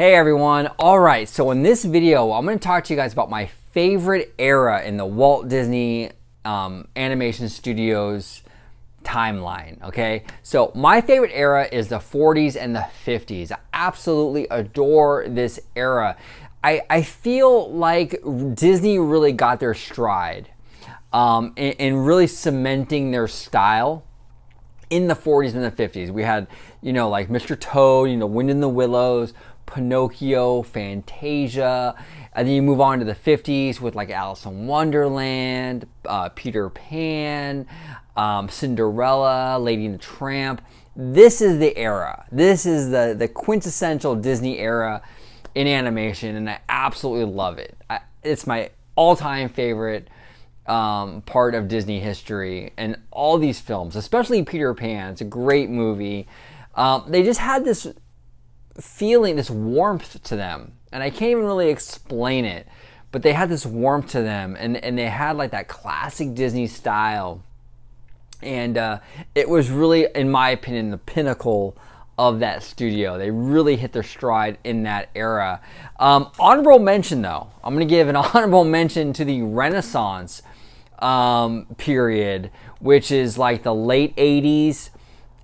Hey everyone. Alright, so in this video, I'm going to talk to you guys about my favorite era in the Walt Disney Animation Studios timeline, okay? So my favorite era is the 40s and the 50s. I absolutely adore this era. I feel like Disney really got their stride in really cementing their style in the 40s and the 50s. We had, like Mr. Toad, Wind in the Willows, Pinocchio, Fantasia, and then you move on to the 50s with like Alice in Wonderland, Peter Pan, Cinderella, Lady and the Tramp. This is the era. This is the quintessential Disney era in animation, and I absolutely love it. It's my all-time favorite part of Disney history, and all these films, especially Peter Pan. It's a great movie. They just had this feeling, this warmth to them, and I can't even really explain it, but they had this warmth to them, and they had like that classic Disney style, and it was really, in my opinion, the pinnacle of that studio. They really hit their stride in that era. Honorable mention though, I'm going to give an honorable mention to the Renaissance period, which is like the late 80s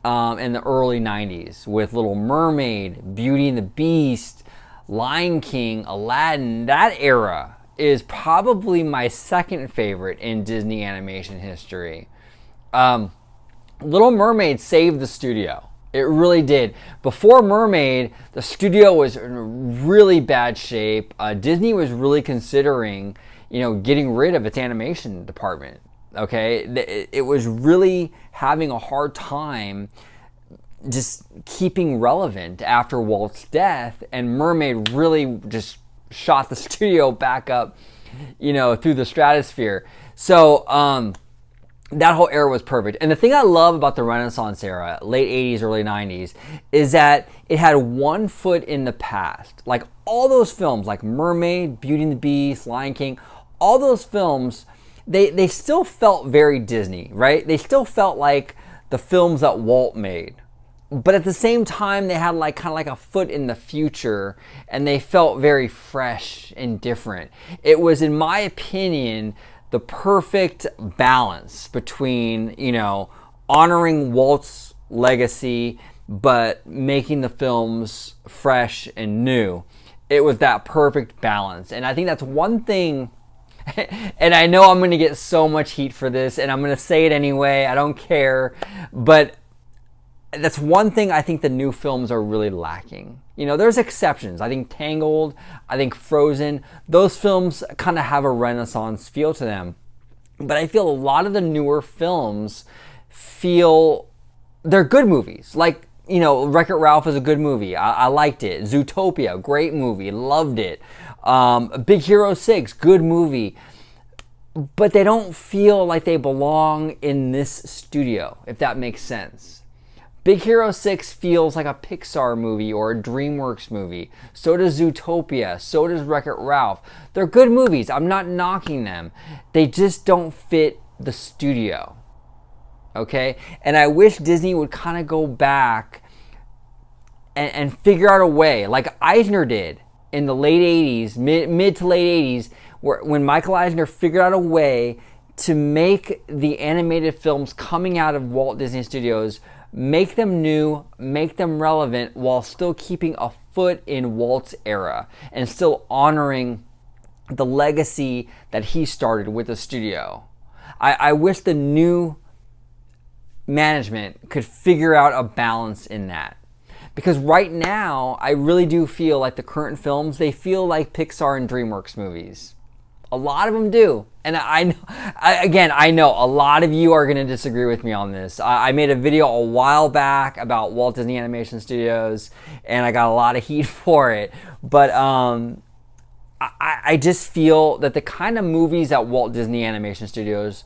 and the early 90s, with Little Mermaid, Beauty and the Beast, Lion King, Aladdin. That era is probably my second favorite in Disney animation history. Little Mermaid saved the studio. It really did. Before Mermaid, the studio was in really bad shape. Disney was really considering, getting rid of its animation department. Okay, it was really having a hard time just keeping relevant after Walt's death, and Mermaid really just shot the studio back up, through the stratosphere. So that whole era was perfect. And the thing I love about the Renaissance era, late 80s, early 90s, is that it had one foot in the past. Like all those films, like Mermaid, Beauty and the Beast, Lion King, all those films, they still felt very Disney, right? They still felt like the films that Walt made. But at the same time, they had like kind of like a foot in the future, and they felt very fresh and different. It was, in my opinion, the perfect balance between, honoring Walt's legacy, but making the films fresh and new. It was that perfect balance. And I think that's one thing, and I know I'm going to get so much heat for this, and I'm going to say it anyway. I don't care. But that's one thing I think the new films are really lacking. There's exceptions. I think Tangled, I think Frozen, those films kind of have a Renaissance feel to them. But I feel a lot of the newer films they're good movies. Like, Wreck-It Ralph is a good movie. I liked it. Zootopia, great movie. Loved it. Big Hero 6, good movie. But they don't feel like they belong in this studio, if that makes sense. Big Hero 6 feels like a Pixar movie or a DreamWorks movie. So does Zootopia. So does Wreck-It Ralph. They're good movies. I'm not knocking them. They just don't fit the studio. Okay? And I wish Disney would kind of go back and figure out a way, like Eisner did in the late 80s, mid to late 80s, when Michael Eisner figured out a way to make the animated films coming out of Walt Disney Studios, make them new, make them relevant, while still keeping a foot in Walt's era and still honoring the legacy that he started with the studio. I wish the new management could figure out a balance in that. Because right now, I really do feel like the current films, they feel like Pixar and DreamWorks movies. A lot of them do. And I know a lot of you are going to disagree with me on this. I made a video a while back about Walt Disney Animation Studios, and I got a lot of heat for it. But I just feel that the kind of movies that Walt Disney Animation Studios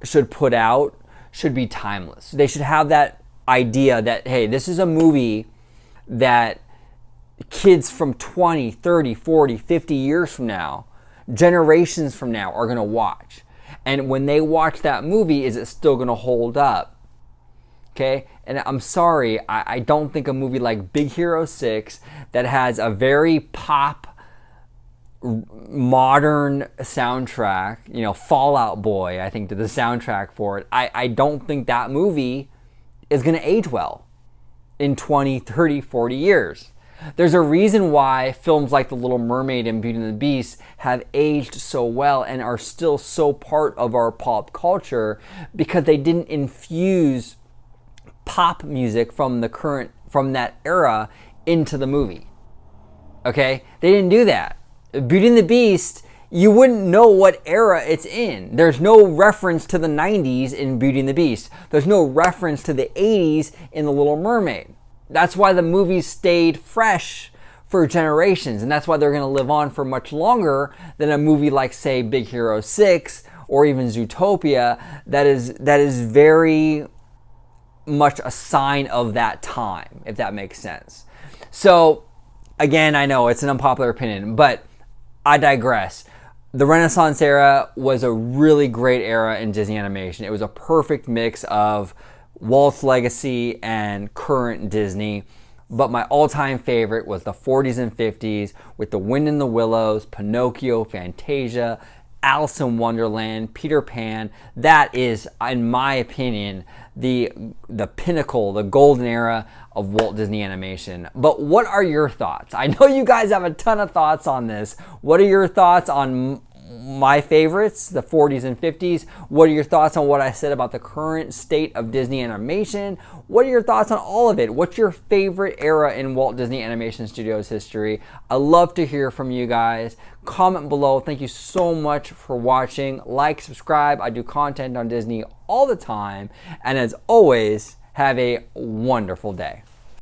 should put out should be timeless. They should have that idea that, hey, this is a movie that kids from 20, 30, 40, 50 years from now, generations from now, are going to watch. And when they watch that movie, is it still going to hold up? Okay? And I'm sorry, I don't think a movie like Big Hero 6 that has a very pop, modern soundtrack, you know, Fall Out Boy, I think, did the soundtrack for it. I don't think that movie is going to age well in 20, 30, 40 years. There's a reason why films like The Little Mermaid and Beauty and the Beast have aged so well and are still so part of our pop culture, because they didn't infuse pop music from that era into the movie. Okay? They didn't do that. Beauty and the Beast, you wouldn't know what era it's in. There's no reference to the 90s in Beauty and the Beast. There's no reference to the 80s in The Little Mermaid. That's why the movies stayed fresh for generations, and that's why they're going to live on for much longer than a movie like, say, Big Hero 6 or even Zootopia that is very much a sign of that time, if that makes sense. So, again, I know it's an unpopular opinion, but I digress. The Renaissance era was a really great era in Disney animation. It was a perfect mix of Walt's legacy and current Disney. But my all-time favorite was the 40s and 50s with The Wind in the Willows, Pinocchio, Fantasia, Alice in Wonderland, Peter Pan. That is, in my opinion, the pinnacle, the golden era of Walt Disney Animation. But what are your thoughts? I know you guys have a ton of thoughts on this. What are your thoughts on my favorites, the 40s and 50s? What are your thoughts on what I said about the current state of Disney animation? What are your thoughts on all of it? What's your favorite era in Walt Disney Animation Studios history? I love to hear from you guys. Comment below. Thank you so much for watching. Like, subscribe. I do content on Disney all the time. And as always, have a wonderful day.